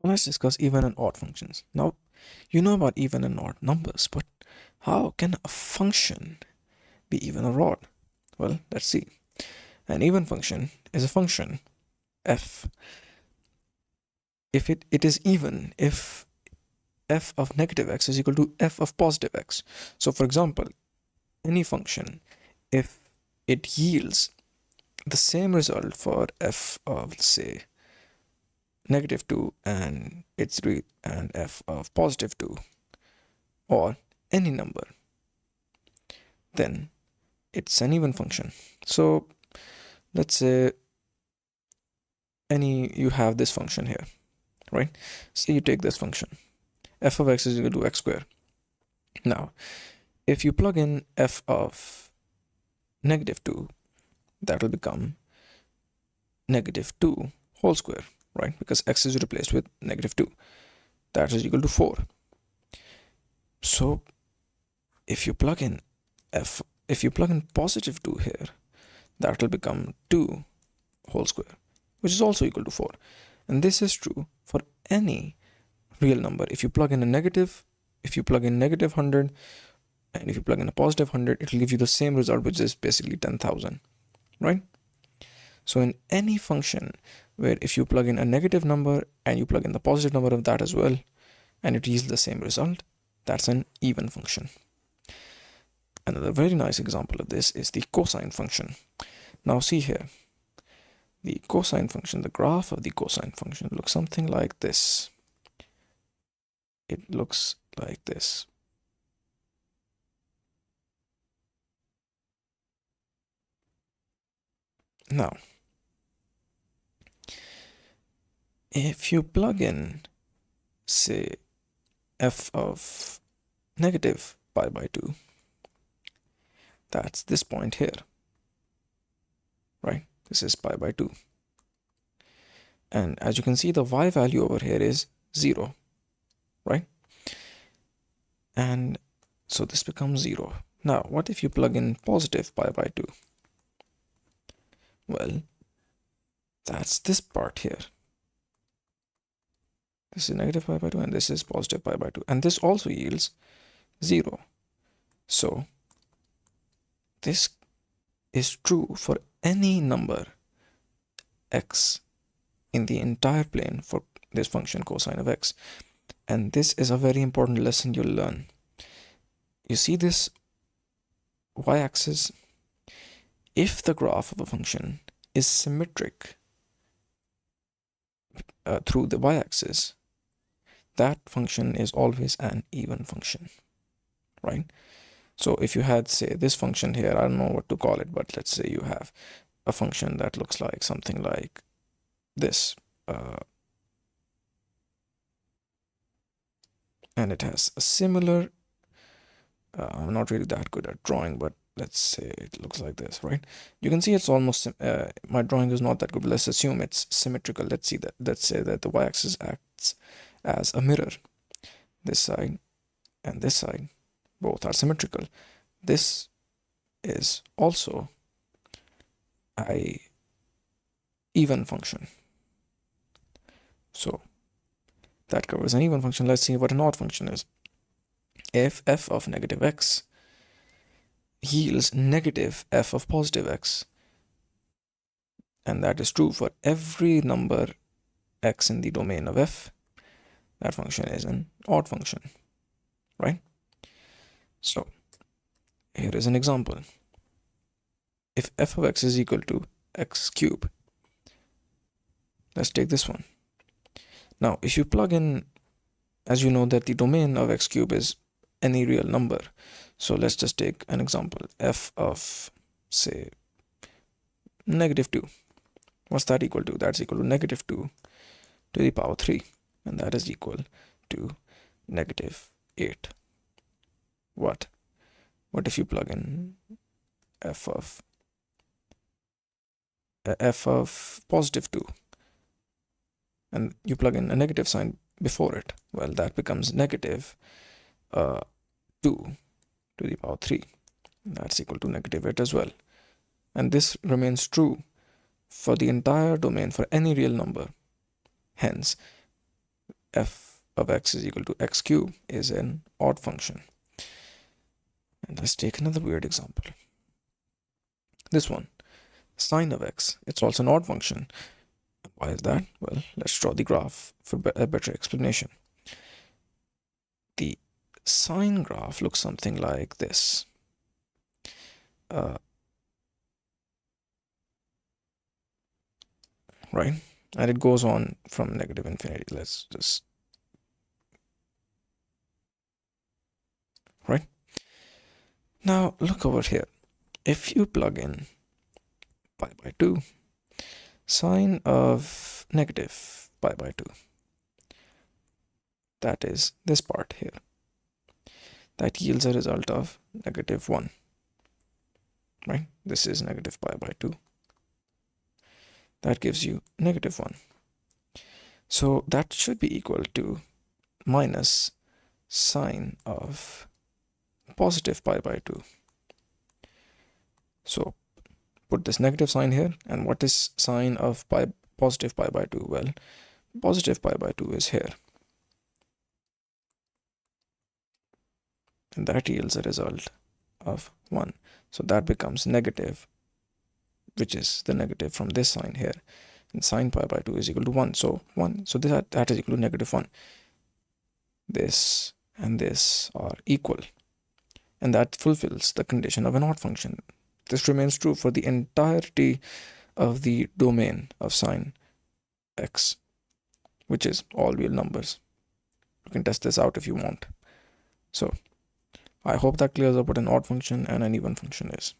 Let's discuss even and odd functions. Now, you know about even and odd numbers, but how can a function be even or odd? Well, let's see. An even function is a function f if it is even if f of negative x is equal to f of positive x. So for example, any function, if it yields the same result for f of, say, negative 2 and and f of positive 2, or any number, then it's an even function. So let's say you have this function here, right? So you take this function, f of x is equal to x squared. Now, if you plug in f of negative 2, that will become negative 2 whole square, right? Because x is replaced with negative 2. That is equal to 4. So if you plug in positive 2 here, that will become 2 whole square, which is also equal to 4. And this is true for any real number. If you plug in negative 100, and if you plug in a positive 100, it will give you the same result, which is basically 10,000, right? So in any function where if you plug in a negative number and you plug in the positive number of that as well, and it yields the same result, that's an even function. Another very nice example of this is the cosine function. Now see here, the cosine function, the graph of the cosine function looks something like this. It looks like this. Now, if you plug in, say, f of negative pi by 2, that's this point here, right? This is pi by 2. And as you can see, the y value over here is 0, right? And so this becomes 0. Now, what if you plug in positive pi by 2? Well, that's this part here. This is negative pi by 2 and this is positive pi by 2. And this also yields 0. So this is true for any number x in the entire plane for this function cosine of x. And this is a very important lesson you'll learn. You see this y-axis? If the graph of a function is symmetric through the y-axis, that function is always an even function, right? So if you had, say, this function here, I don't know what to call it, but let's say you have a function that looks like something like this, and it has a similar, I'm not really that good at drawing, but let's say it looks like this, right? You can see it's almost, my drawing is not that good, but let's assume it's symmetrical. Let's say that the y-axis acts as a mirror. This side and this side both are symmetrical. This is also a even function. So that covers an even function. Let's see what an odd function is. If f of negative x yields negative f of positive x, and that is true for every number x in the domain of f, that function is an odd function, right? So here is an example. If f of x is equal to x cubed, let's take this one. Now, if you plug in, as you know that the domain of x cubed is any real number, so let's just take an example, f of, say, negative 2. What's that equal to? That's equal to negative 2 to the power 3, and that is equal to negative 8. What if you plug in f of positive 2 and you plug in a negative sign before it? Well, that becomes negative 2 to the power 3. That's equal to negative 8 as well. And this remains true for the entire domain for any real number. Hence, f of x is equal to x cubed is an odd function. And let's take another weird example. This one, sine of x, it's also an odd function. Why is that? Well, let's draw the graph for a better explanation. The sine graph looks something like this. Right? And it goes on from negative infinity. Let's just, right? Now look over here. If you plug in pi by 2, sine of negative pi by 2, that is this part here, that yields a result of negative 1, right? This is negative pi by 2. That gives you negative 1. So that should be equal to minus sine of positive pi by 2. So put this negative sign here, and what is sine of positive pi by 2? Well, positive pi by 2 is here. And that yields a result of 1. So that becomes negative, which is the negative from this sign here. And sine pi by 2 is equal to 1. So 1. So that is equal to negative 1. This and this are equal. And that fulfills the condition of an odd function. This remains true for the entirety of the domain of sine x, which is all real numbers. You can test this out if you want. So I hope that clears up what an odd function and an even function is.